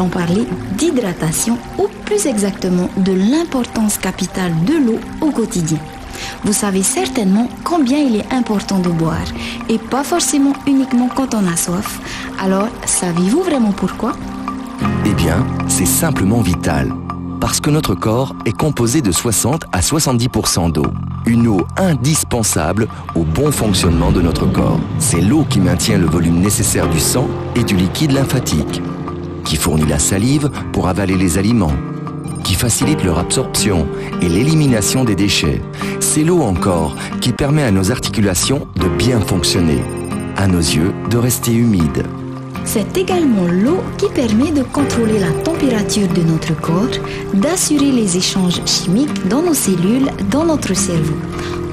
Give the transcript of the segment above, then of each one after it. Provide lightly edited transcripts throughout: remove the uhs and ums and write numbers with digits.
allons parler d'hydratation ou plus exactement de l'importance capitale de l'eau au quotidien. Vous savez certainement combien il est important de boire et pas forcément uniquement quand on a soif. Alors, savez-vous vraiment pourquoi ? Eh bien, c'est simplement vital. Parce que notre corps est composé de 60 à 70% d'eau. Une eau indispensable au bon fonctionnement de notre corps. C'est l'eau qui maintient le volume nécessaire du sang et du liquide lymphatique, qui fournit la salive pour avaler les aliments, qui facilite leur absorption et l'élimination des déchets. C'est l'eau encore qui permet à nos articulations de bien fonctionner, à nos yeux de rester humides. C'est également l'eau qui permet de contrôler la température de notre corps, d'assurer les échanges chimiques dans nos cellules, dans notre cerveau.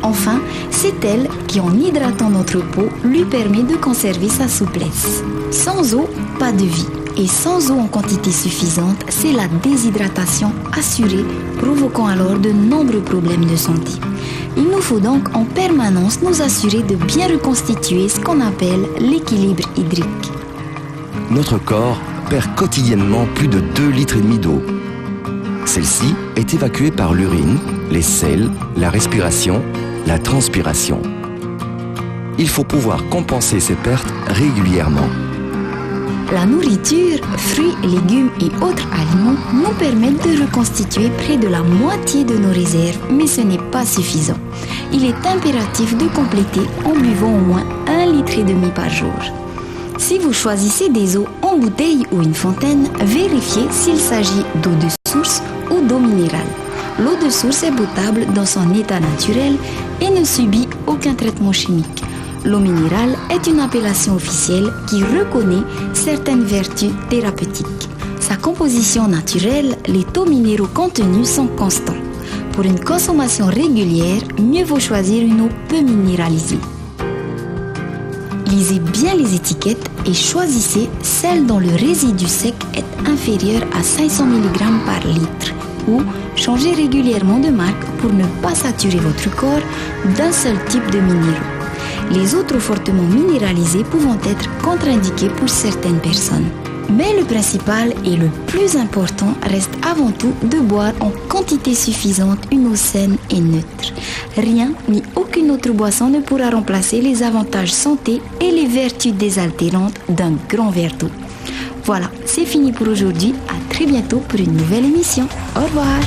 Enfin, c'est elle qui, en hydratant notre peau, lui permet de conserver sa souplesse. Sans eau, pas de vie. Et sans eau en quantité suffisante, c'est la déshydratation assurée, provoquant alors de nombreux problèmes de santé. Il nous faut donc en permanence nous assurer de bien reconstituer ce qu'on appelle l'équilibre hydrique. Notre corps perd quotidiennement plus de 2,5 litres d'eau. Celle-ci est évacuée par l'urine, les selles, la respiration, la transpiration. Il faut pouvoir compenser ces pertes régulièrement. La nourriture, fruits, légumes et autres aliments nous permettent de reconstituer près de la moitié de nos réserves, mais ce n'est pas suffisant. Il est impératif de compléter en buvant au moins 1,5 litre par jour. Si vous choisissez des eaux en bouteille ou une fontaine, vérifiez s'il s'agit d'eau de source ou d'eau minérale. L'eau de source est potable dans son état naturel et ne subit aucun traitement chimique. L'eau minérale est une appellation officielle qui reconnaît certaines vertus thérapeutiques. Sa composition naturelle, les taux minéraux contenus sont constants. Pour une consommation régulière, mieux vaut choisir une eau peu minéralisée. Lisez bien les étiquettes et choisissez celle dont le résidu sec est inférieur à 500 mg par litre ou changez régulièrement de marque pour ne pas saturer votre corps d'un seul type de minéraux. Les eaux trop fortement minéralisées pouvant être contre-indiquées pour certaines personnes. Mais le principal et le plus important reste avant tout de boire en quantité suffisante une eau saine et neutre. Rien ni aucune autre boisson ne pourra remplacer les avantages santé et les vertus désaltérantes d'un grand verre d'eau. Voilà, c'est fini pour aujourd'hui. À très bientôt pour une nouvelle émission. Au revoir.